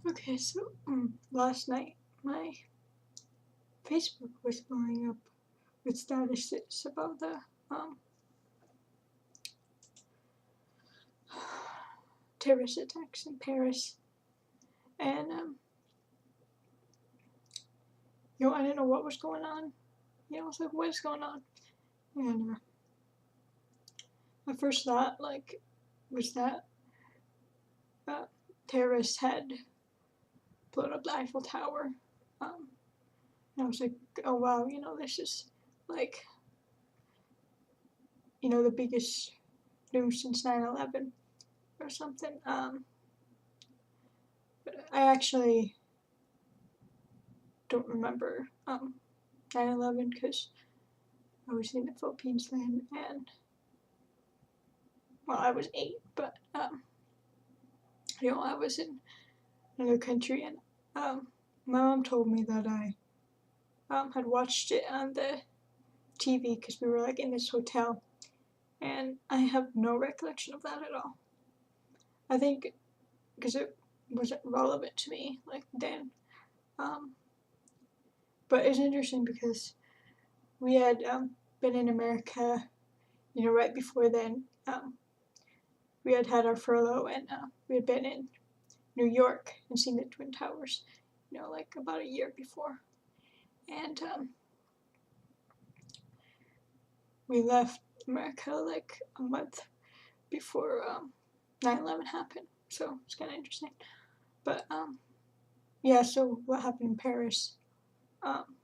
Okay, so last night my Facebook was blowing up with statuses about the terrorist attacks in Paris, and I didn't know what was going on. I was like, what is going on? And my first thought was that uh, terrorists had blown up the Eiffel Tower. Um, and I was like, oh wow, this is like the biggest news since 9/11 or something. But I actually don't remember 9/11 because I was in the Philippines then, and well, I was 8, but I was in another country, and my mom told me that I had watched it on the TV because we were like in this hotel, and I have no recollection of that at all. I think because it wasn't relevant to me like then. But it's interesting because we had been in America, right before then. We had our furlough, and we had been in New York and seen the Twin Towers, like about a year before. And we left America like a month before 9/11 happened. So it's kind of interesting. But yeah, so what happened in Paris? Um,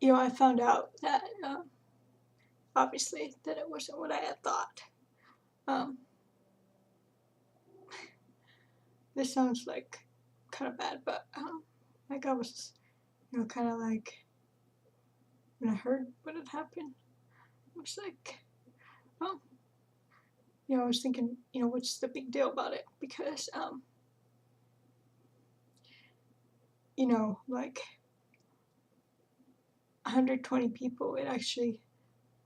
I found out that obviously that it wasn't what I had thought. Um, this sounds like kind of bad, but like I was, kind of like when I heard what had happened, I was like, oh, I was thinking, what's the big deal about it? Because, like 120 people, it actually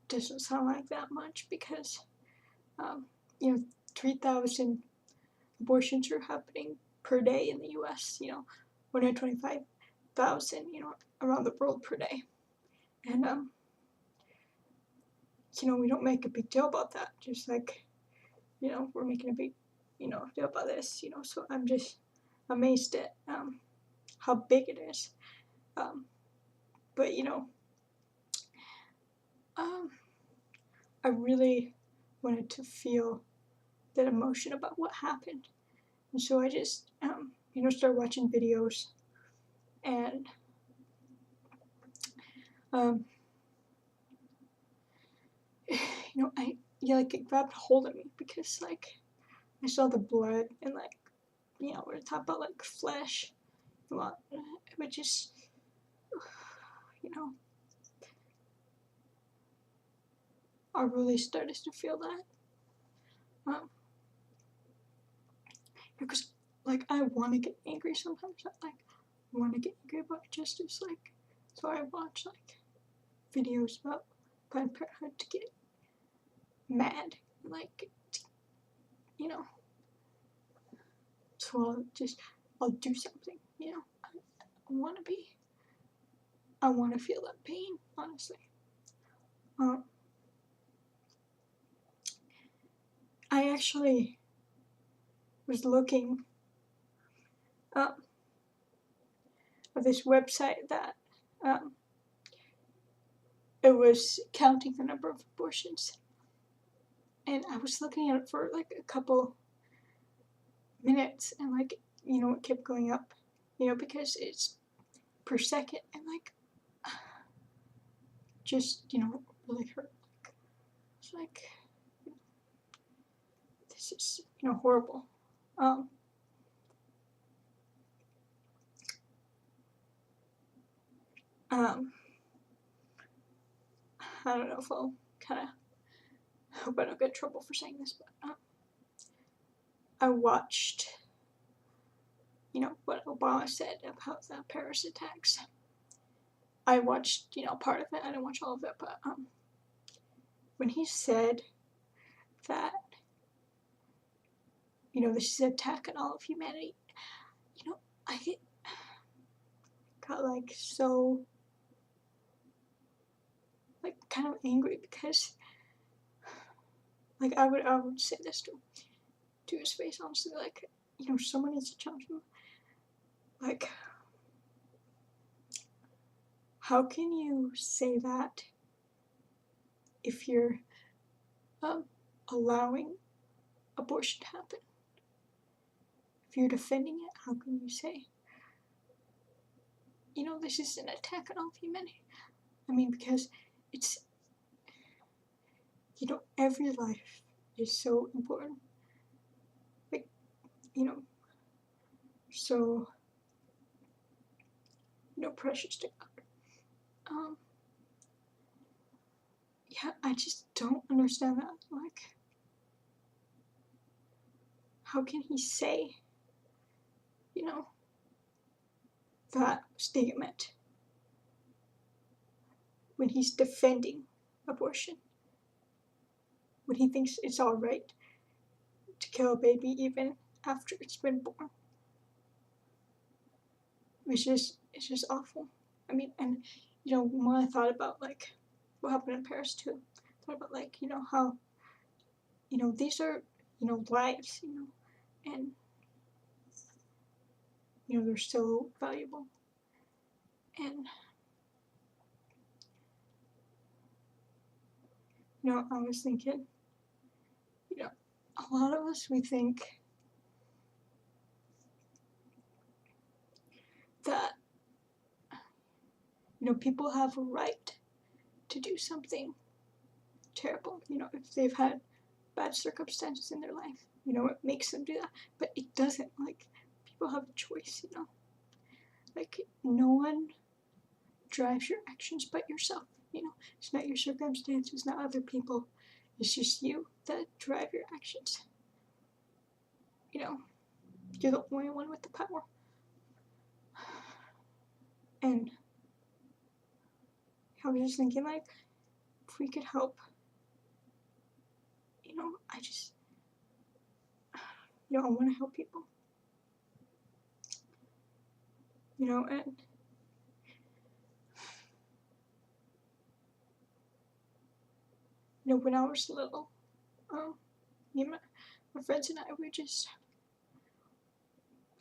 doesn't sound like that much because, um, 3,000 abortions are happening per day in the US, 125,000, around the world per day. And, we don't make a big deal about that. Just like, we're making a big, deal about this, so I'm just amazed at how big it is. But, um, I really wanted to feel that emotion about what happened. And so I just, started watching videos, and um, like it grabbed hold of me because like I saw the blood and like, we're talking about like flesh, it would just, you know, I really started to feel that. Because like I want to get angry sometimes. I want to get angry about justice. Like, so I watch like videos about Planned Parenthood to get mad. Like, you know, so I'll do something. I want to be. I want to feel that pain. Honestly. Um, I actually was looking up at this website that it was counting the number of abortions, and I was looking at it for like a couple minutes, and like it kept going up, because it's per second, and like just really hurt. It's like this is horrible. Um, um, I don't know if I'll kind of hope I don't get in trouble for saying this, but I watched what Obama said about the Paris attacks. I watched part of it. I didn't watch all of it, but when he said that you know, this is an attack on all of humanity. You know, I got like so like kind of angry because like I would say this to his face honestly, like, you know, someone needs to challenge him. Like, how can you say that if you're allowing abortion to happen? If you're defending it, how can you say, you know, this is an attack on all of humanity? I mean, because it's, you know, every life is so important. Like, you know, so, you know, precious to God. Yeah, I just don't understand that. Like, how can he say, you know, that statement when he's defending abortion? When he thinks it's all right to kill a baby even after it's been born? It's just awful. I mean, and you know, when I thought about like what happened in Paris too, I thought about like, you know, how, you know, these are, you know, lives, you know, and you know, they're so valuable. And you know, I was thinking, you know, a lot of us, we think that, you know, people have a right to do something terrible, you know, if they've had bad circumstances in their life, you know, it makes them do that. But it doesn't. Like, people have a choice, you know. Like, no one drives your actions but yourself, you know. It's not your circumstances, not other people. It's just you that drive your actions. You know, you're the only one with the power. And I was just thinking, like, if we could help, you know, you know, I want to help people. You know, and you know, when I was little, me and my friends and I would just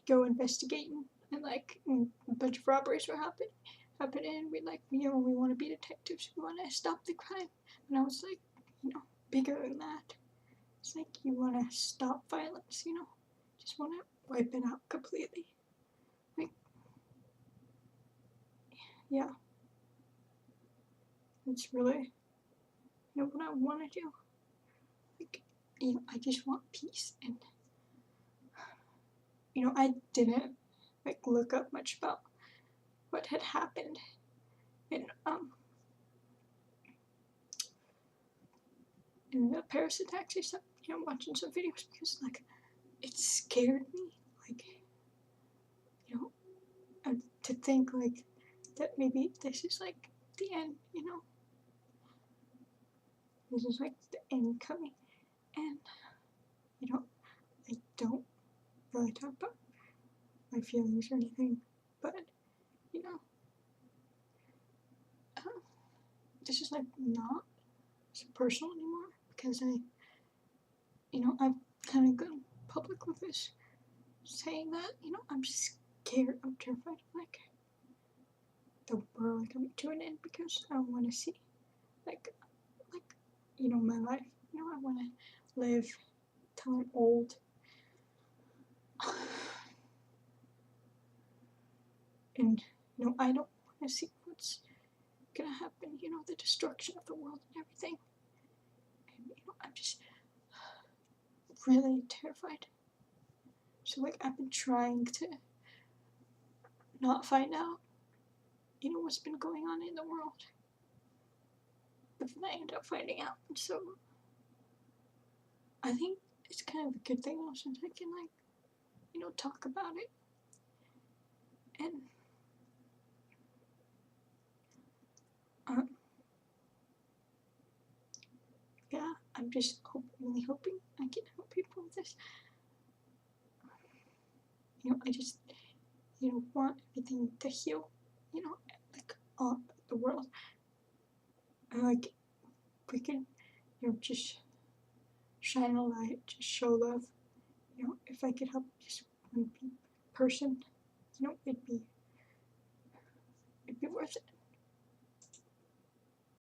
go investigating, and like a bunch of robberies were happening, and we like, you know, we want to be detectives, we want to stop the crime. And I was like, you know, bigger than that. It's like you want to stop violence, you know, just want to wipe it out completely. Like, yeah, it's really, you know, what I want to do. Like, you know, I just want peace. And you know, I didn't like look up much about what had happened in the Paris attacks. I started, you know, watching some videos because like it scared me. Like, you know, and to think like that maybe this is like the end. You know, this is like the end coming. And you know, I don't really talk about my feelings or anything, but you know, this is like not so personal anymore because you know, I've kind of gone public with this, saying that, you know, I'm scared, I'm terrified of like the world coming to an end because I want to see like you know, my life. You know, I want to live till I'm old. And you know, I don't want to see what's gonna happen. You know, the destruction of the world and everything. And you know, I'm just really terrified. So like, I've been trying to not find out, you know, what's been going on in the world. But then I end up finding out. And so I think it's kind of a good thing also that I can like, you know, talk about it. And yeah, I'm just really hoping I can help people with this. I just, want everything to heal, like the world. And like we could, just shine a light, just show love. If I could help just one person, it'd be worth it.